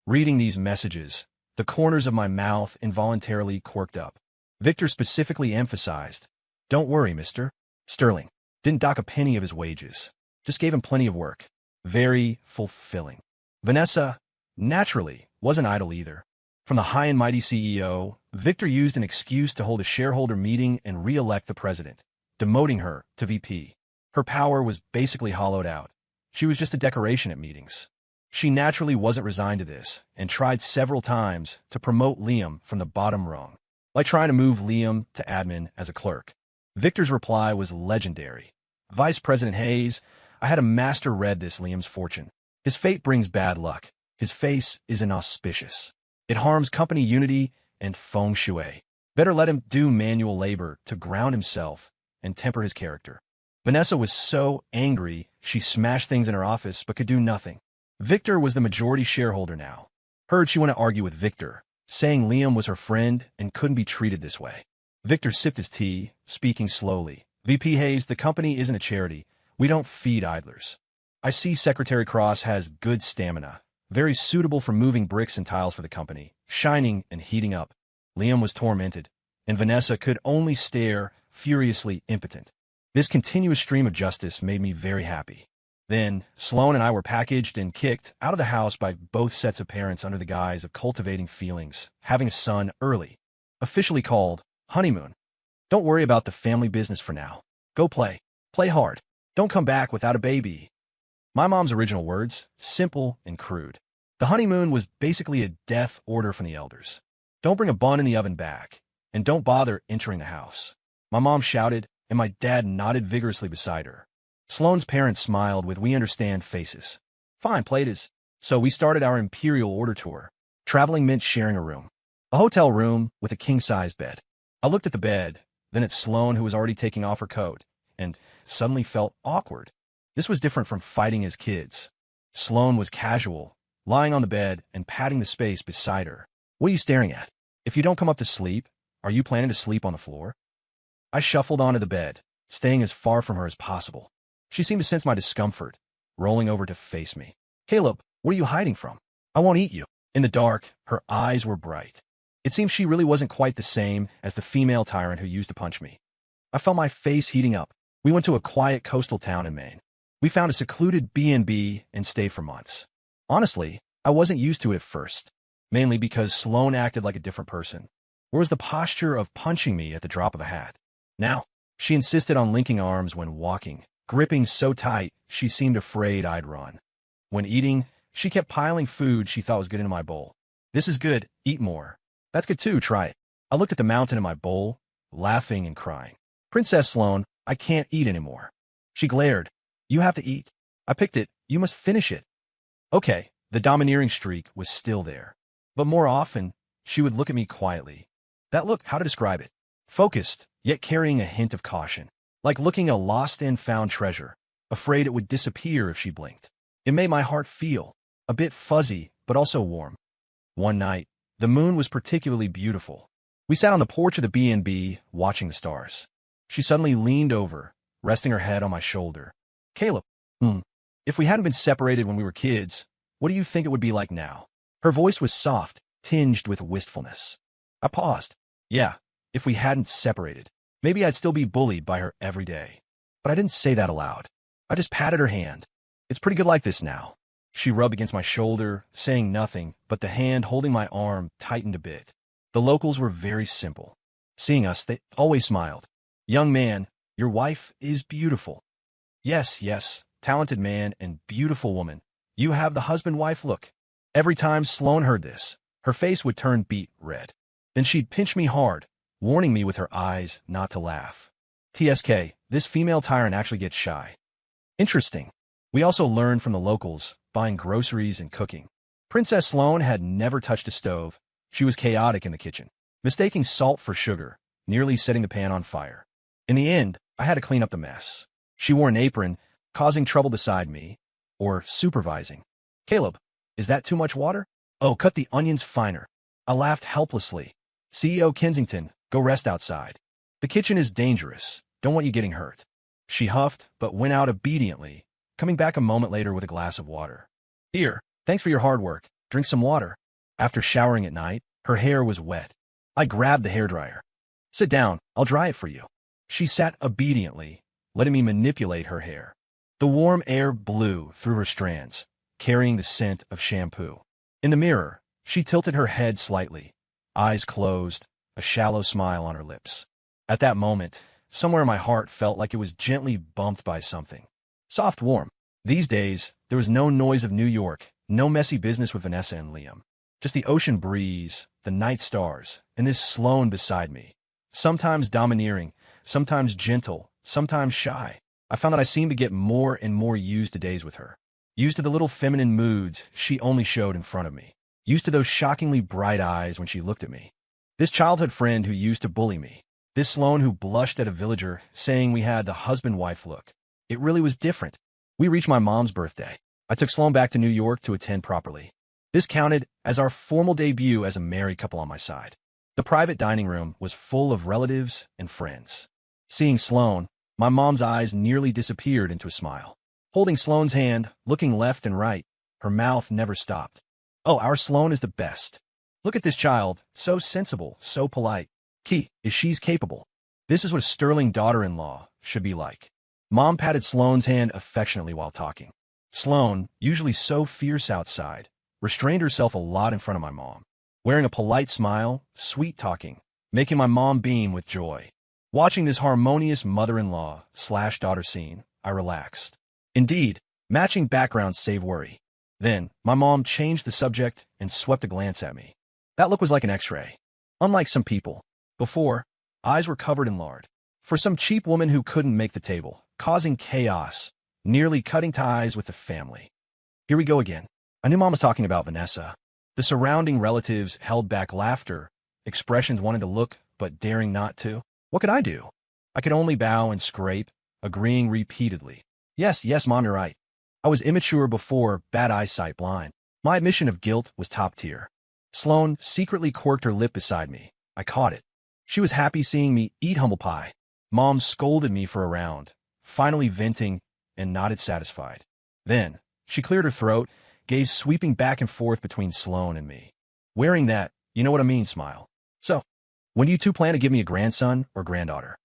S1: Reading these messages, the corners of my mouth involuntarily quirked up. Victor specifically emphasized, "Don't worry, Mr. Sterling. Didn't dock a penny of his wages. Just gave him plenty of work. Very fulfilling. Vanessa, naturally, wasn't idle either. From the high and mighty CEO, Victor used an excuse to hold a shareholder meeting and re-elect the president, demoting her to VP. Her power was basically hollowed out. She was just a decoration at meetings. She naturally wasn't resigned to this and tried several times to promote Liam from the bottom rung, like trying to move Liam to admin as a clerk. Victor's reply was legendary. Vice President Hayes, I had a master read this Liam's fortune. His fate brings bad luck. His face is inauspicious. It harms company unity and feng shui. Better let him do manual labor to ground himself and temper his character. Vanessa was so angry she smashed things in her office but could do nothing. Victor was the majority shareholder now. Heard she wanted to argue with Victor, saying Liam was her friend and couldn't be treated this way. Victor sipped his tea, speaking slowly. VP Hayes, the company isn't a charity. We don't feed idlers. I see Secretary Cross has good stamina, very suitable for moving bricks and tiles for the company, shining and heating up. Liam was tormented, and Vanessa could only stare, furiously impotent. This continuous stream of justice made me very happy. Then, Sloan and I were packaged and kicked out of the house by both sets of parents under the guise of cultivating feelings, having a son early. Officially called honeymoon. Don't worry about the family business for now. Go play. Play hard. Don't come back without a baby. My mom's original words, simple and crude. The honeymoon was basically a death order from the elders. Don't bring a bun in the oven back, and don't bother entering the house. My mom shouted, and my dad nodded vigorously beside her. Sloane's parents smiled with we understand faces. Fine, play it is. So we started our imperial order tour. Traveling meant sharing a room. A hotel room with a king-sized bed. I looked at the bed, then at Sloane, who was already taking off her coat, and suddenly felt awkward. This was different from fighting as kids. Sloane was casual, lying on the bed and patting the space beside her. What are you staring at? If you don't come up to sleep, are you planning to sleep on the floor? I shuffled onto the bed, staying as far from her as possible. She seemed to sense my discomfort, rolling over to face me. Caleb, what are you hiding from? I won't eat you. In the dark, her eyes were bright. It seemed she really wasn't quite the same as the female tyrant who used to punch me. I felt my face heating up. We went to a quiet coastal town in Maine. We found a secluded B&B and stayed for months. Honestly, I wasn't used to it at first, mainly because Sloane acted like a different person. Where was the posture of punching me at the drop of a hat? Now, she insisted on linking arms when walking, gripping so tight she seemed afraid I'd run. When eating, she kept piling food she thought was good into my bowl. This is good, eat more. That's good too, try it. I looked at the mountain in my bowl, laughing and crying. Princess Sloane, I can't eat anymore. She glared. You have to eat. I picked it. You must finish it. Okay, the domineering streak was still there. But more often, she would look at me quietly. That look, how to describe it? Focused, yet carrying a hint of caution. Like looking a lost and found treasure, afraid it would disappear if she blinked. It made my heart feel a bit fuzzy, but also warm. One night, the moon was particularly beautiful. We sat on the porch of the B&B, watching the stars. She suddenly leaned over, resting her head on my shoulder. Caleb, if we hadn't been separated when we were kids, what do you think it would be like now? Her voice was soft, tinged with wistfulness. I paused. Yeah, if we hadn't separated. Maybe I'd still be bullied by her every day. But I didn't say that aloud. I just patted her hand. It's pretty good like this now. She rubbed against my shoulder, saying nothing, but the hand holding my arm tightened a bit. The locals were very simple. Seeing us, they always smiled. Young man, your wife is beautiful. Yes, yes, talented man and beautiful woman. You have the husband-wife look. Every time Sloane heard this, her face would turn beet red. Then she'd pinch me hard, warning me with her eyes not to laugh. TSK, this female tyrant actually gets shy. Interesting. We also learned from the locals, buying groceries and cooking. Princess Sloane had never touched a stove. She was chaotic in the kitchen, mistaking salt for sugar, nearly setting the pan on fire. In the end, I had to clean up the mess. She wore an apron, causing trouble beside me, or supervising. Caleb, is that too much water? Oh, cut the onions finer. I laughed helplessly. CEO Kensington, go rest outside. The kitchen is dangerous. Don't want you getting hurt. She huffed, but went out obediently, coming back a moment later with a glass of water. Here, thanks for your hard work. Drink some water. After showering at night, her hair was wet. I grabbed the hairdryer. Sit down, I'll dry it for you. She sat obediently, letting me manipulate her hair. The warm air blew through her strands, carrying the scent of shampoo. In the mirror, she tilted her head slightly, eyes closed, a shallow smile on her lips. At that moment, somewhere in my heart felt like it was gently bumped by something. Soft warm. These days, there was no noise of New York, no messy business with Vanessa and Liam. Just the ocean breeze, the night stars, and this Sloane beside me. Sometimes domineering, sometimes gentle, sometimes shy. I found that I seemed to get more and more used to days with her. Used to the little feminine moods she only showed in front of me. Used to those shockingly bright eyes when she looked at me. This childhood friend who used to bully me. This Sloane who blushed at a villager saying we had the husband-wife look. It really was different. We reached my mom's birthday. I took Sloane back to New York to attend properly. This counted as our formal debut as a married couple on my side. The private dining room was full of relatives and friends. Seeing Sloane, my mom's eyes nearly disappeared into a smile. Holding Sloane's hand, looking left and right, her mouth never stopped. Oh, our Sloane is the best. Look at this child, so sensible, so polite. Key is she's capable. This is what a sterling daughter-in-law should be like. Mom patted Sloane's hand affectionately while talking. Sloane, usually so fierce outside, restrained herself a lot in front of my mom, wearing a polite smile, sweet-talking, making my mom beam with joy. Watching this harmonious mother-in-law/daughter scene, I relaxed. Indeed, matching backgrounds save worry. Then, my mom changed the subject and swept a glance at me. That look was like an X-ray. Unlike some people, before, eyes were covered in lard. For some cheap woman who couldn't make the table, causing chaos, nearly cutting ties with the family. Here we go again. I knew Mom was talking about Vanessa. The surrounding relatives held back laughter, expressions wanting to look but daring not to. What could I do? I could only bow and scrape, agreeing repeatedly. Yes, Mom, you're right. I was immature before, bad eyesight, blind. My admission of guilt was top tier. Sloane secretly corked her lip beside me. I caught it. She was happy seeing me eat humble pie. Mom scolded me for a round, finally venting, and nodded satisfied. Then, she cleared her throat, gaze sweeping back and forth between Sloane and me. Wearing that, you know what I mean, smile. So, when do you two plan to give me a grandson or granddaughter?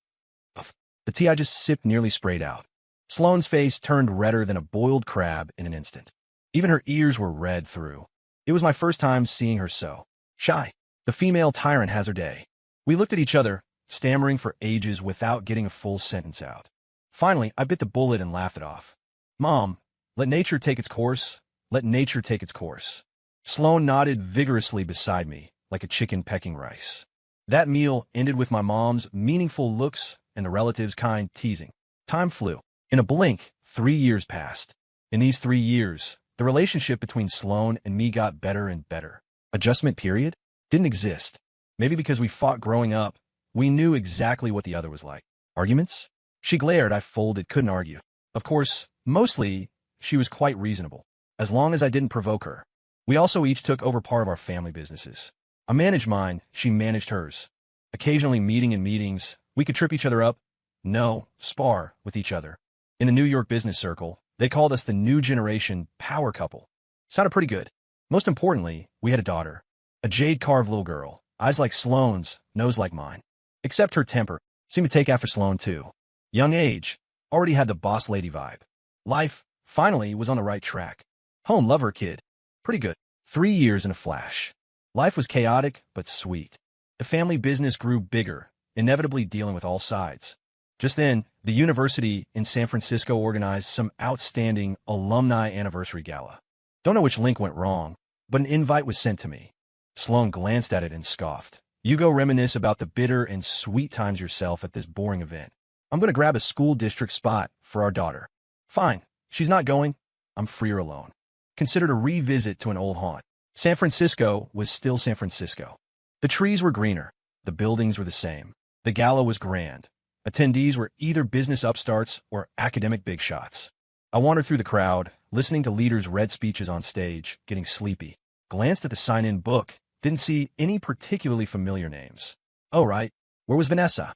S1: The tea I just sipped nearly sprayed out. Sloane's face turned redder than a boiled crab in an instant. Even her ears were red through. It was my first time seeing her so shy. The female tyrant has her day. We looked at each other, stammering for ages without getting a full sentence out. Finally, I bit the bullet and laughed it off. Mom, let nature take its course. Let nature take its course. Sloane nodded vigorously beside me, like a chicken pecking rice. That meal ended with my mom's meaningful looks and the relatives' kind teasing. Time flew. In a blink, 3 years passed. In these 3 years, the relationship between Sloane and me got better and better. Adjustment period? Didn't exist. Maybe because we fought growing up, we knew exactly what the other was like. Arguments? She glared, I folded, couldn't argue. Of course, mostly, she was quite reasonable, as long as I didn't provoke her. We also each took over part of our family businesses. I managed mine, she managed hers. Occasionally meeting in meetings, we could trip each other up. No, spar with each other. In the New York business circle, they called us the new generation power couple. Sounded pretty good. Most importantly, we had a daughter. A jade-carved little girl, eyes like Sloane's, nose like mine. Except her temper seemed to take after Sloane too. Young age, already had the boss lady vibe. Life, finally, was on the right track. Home, love her kid. Pretty good. 3 years in a flash. Life was chaotic, but sweet. The family business grew bigger, inevitably dealing with all sides. Just then, the university in San Francisco organized some outstanding alumni anniversary gala. Don't know which link went wrong, but an invite was sent to me. Sloane glanced at it and scoffed. You go reminisce about the bitter and sweet times yourself at this boring event. I'm going to grab a school district spot for our daughter. Fine. She's not going. I'm freer alone. Considered a revisit to an old haunt. San Francisco was still San Francisco. The trees were greener. The buildings were the same. The gala was grand. Attendees were either business upstarts or academic big shots. I wandered through the crowd, listening to leaders' read speeches on stage, getting sleepy. Glanced at the sign-in book, didn't see any particularly familiar names. Oh, right. Where was Vanessa?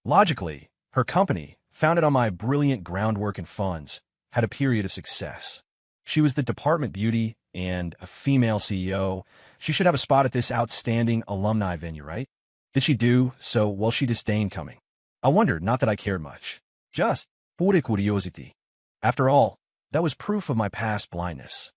S1: Logically, her company, founded on my brilliant groundwork and funds, had a period of success. She was the department beauty and a female CEO. She should have a spot at this outstanding alumni venue, right? Did she do so? Well, she disdained coming. I wondered, not that I cared much. Just, Pure curiosity. After all, that was proof of my past blindness.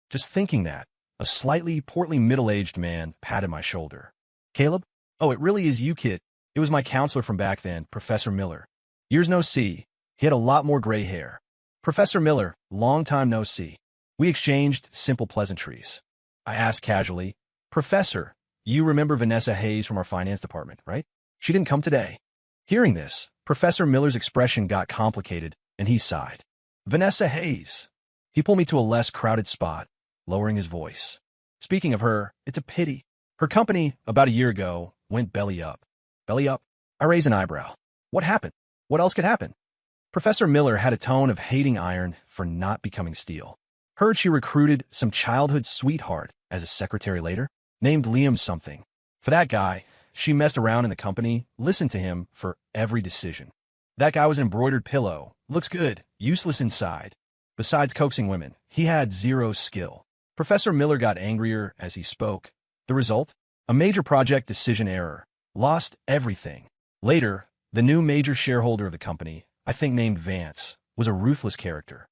S1: Just thinking that, a slightly portly middle-aged man patted my shoulder. Caleb? Oh, it really is you, kid. It was my counselor from back then, Professor Miller. Years no see. He had a lot more gray hair. Professor Miller, long time no see. We exchanged simple pleasantries. I asked casually, Professor, you remember Vanessa Hayes from our finance department, right? She didn't come today. Hearing this, Professor Miller's expression got complicated, and he sighed. Vanessa Hayes. He pulled me to a less crowded spot, lowering his voice. Speaking of her, it's a pity. Her company, about a year ago, went belly up. Belly up? I raised an eyebrow. What happened? What else could happen? Professor Miller had a tone of hating iron for not becoming steel. Heard she recruited some childhood sweetheart as a secretary later, named Liam something. For that guy, she messed around in the company, listened to him for every decision. That guy was an embroidered pillow, looks good, useless inside. Besides coaxing women, he had zero skill. Professor Miller got angrier as he spoke. The result? A major project decision error. Lost everything. Later, the new major shareholder of the company, I think named Vance, was a ruthless character.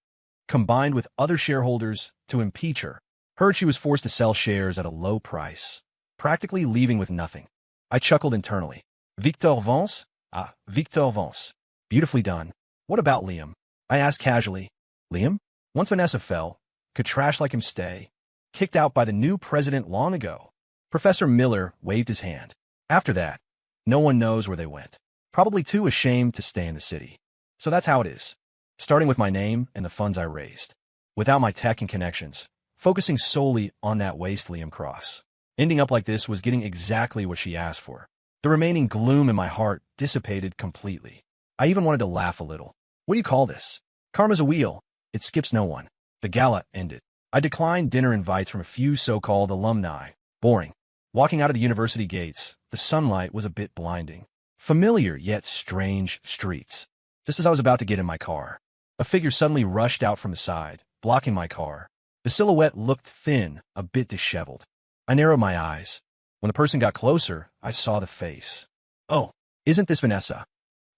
S1: Combined with other shareholders to impeach her. Heard she was forced to sell shares at a low price, practically leaving with nothing. I chuckled internally. Victor Vance? Ah, Victor Vance. Beautifully done. What about Liam? I asked casually. Liam? Once Vanessa fell, could trash like him stay? Kicked out by the new president long ago. Professor Miller waved his hand. After that, no one knows where they went. Probably too ashamed to stay in the city. So that's how it is. Starting with my name and the funds I raised. Without my tech and connections. Focusing solely on that waste Liam Cross. Ending up like this was getting exactly what she asked for. The remaining gloom in my heart dissipated completely. I even wanted to laugh a little. What do you call this? Karma's a wheel. It skips no one. The gala ended. I declined dinner invites from a few so-called alumni. Boring. Walking out of the university gates, the sunlight was a bit blinding. Familiar yet strange streets. Just as I was about to get in my car, a figure suddenly rushed out from the side, blocking my car. The silhouette looked thin, a bit disheveled. I narrowed my eyes. When the person got closer, I saw the face. Oh, isn't this Vanessa?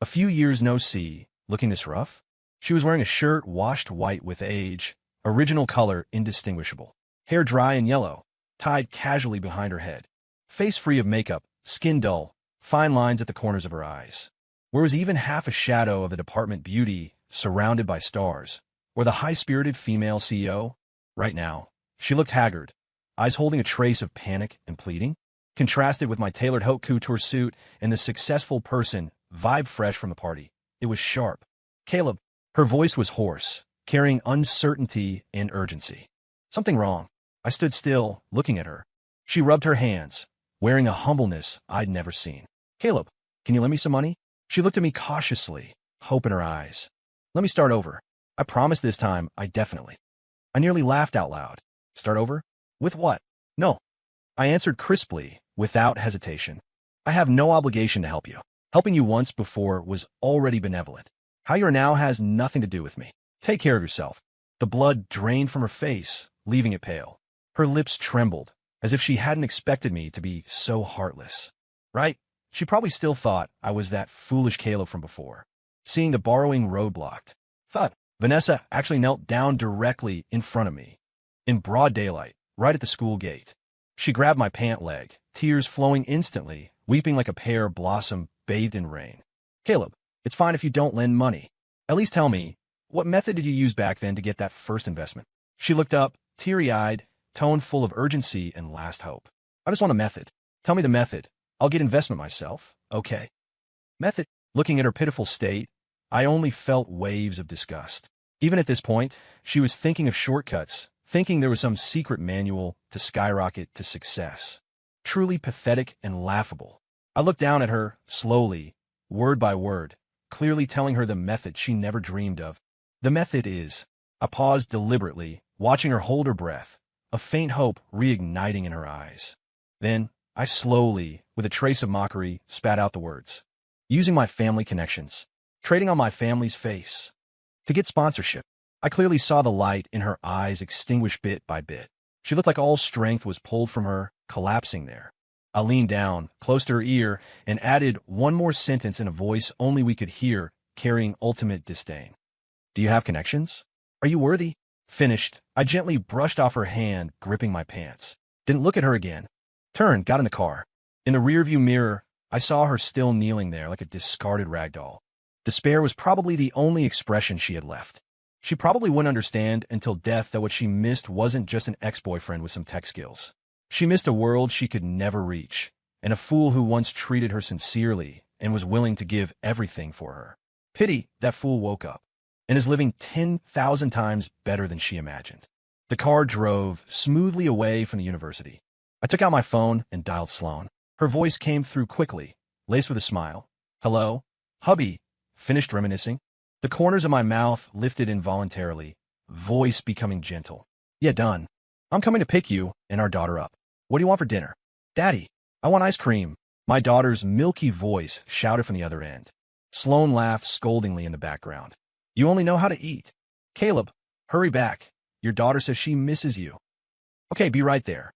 S1: A few years no see, looking this rough? She was wearing a shirt washed white with age, original color indistinguishable. Hair dry and yellow, tied casually behind her head. Face free of makeup, skin dull, fine lines at the corners of her eyes. Where was even half a shadow of the department beauty surrounded by stars, or the high-spirited female CEO? Right now, she looked haggard, eyes holding a trace of panic and pleading, contrasted with my tailored haute couture suit and the successful person, vibe fresh from the party. It was sharp. Caleb. Her voice was hoarse, carrying uncertainty and urgency. Something wrong. I stood still, looking at her. She rubbed her hands, wearing a humbleness I'd never seen. Caleb, can you lend me some money? She looked at me cautiously, hope in her eyes. Let me start over. I promise this time, I definitely. I nearly laughed out loud. Start over? With what? No. I answered crisply, without hesitation. I have no obligation to help you. Helping you once before was already benevolent. How you are now has nothing to do with me. Take care of yourself. The blood drained from her face, leaving it pale. Her lips trembled, as if she hadn't expected me to be so heartless. Right? She probably still thought I was that foolish Caleb from before. Seeing the borrowing roadblocked. Thought Vanessa actually knelt down directly in front of me. In broad daylight, right at the school gate. She grabbed my pant leg, tears flowing instantly, weeping like a pear blossom bathed in rain. Caleb, it's fine if you don't lend money. At least tell me, what method did you use back then to get that first investment? She looked up, teary-eyed, tone full of urgency and last hope. I just want a method. Tell me the method. I'll get investment myself. Okay. Method. Looking at her pitiful state, I only felt waves of disgust. Even at this point, she was thinking of shortcuts, thinking there was some secret manual to skyrocket to success. Truly pathetic and laughable. I looked down at her, slowly, word by word, clearly telling her the method she never dreamed of. The method is... I paused deliberately, watching her hold her breath, a faint hope reigniting in her eyes. Then, I slowly, with a trace of mockery, spat out the words. Using my family connections. Trading on my family's face. To get sponsorship. I clearly saw the light in her eyes extinguish bit by bit. She looked like all strength was pulled from her, collapsing there. I leaned down, close to her ear, and added one more sentence in a voice only we could hear, carrying ultimate disdain. Do you have connections? Are you worthy? Finished, I gently brushed off her hand, gripping my pants. Didn't look at her again. Turned, got in the car. In the rearview mirror, I saw her still kneeling there like a discarded rag doll. Despair was probably the only expression she had left. She probably wouldn't understand until death that what she missed wasn't just an ex-boyfriend with some tech skills. She missed a world she could never reach, and a fool who once treated her sincerely and was willing to give everything for her. Pity that fool woke up and is living 10,000 times better than she imagined. The car drove smoothly away from the university. I took out my phone and dialed Sloan. Her voice came through quickly, laced with a smile. Hello? Hubby. Finished reminiscing. The corners of my mouth lifted involuntarily, voice becoming gentle. Yeah, done. I'm coming to pick you and our daughter up. What do you want for dinner? Daddy, I want ice cream. My daughter's milky voice shouted from the other end. Sloan laughed scoldingly in the background. You only know how to eat. Caleb, hurry back. Your daughter says she misses you. Okay, be right there.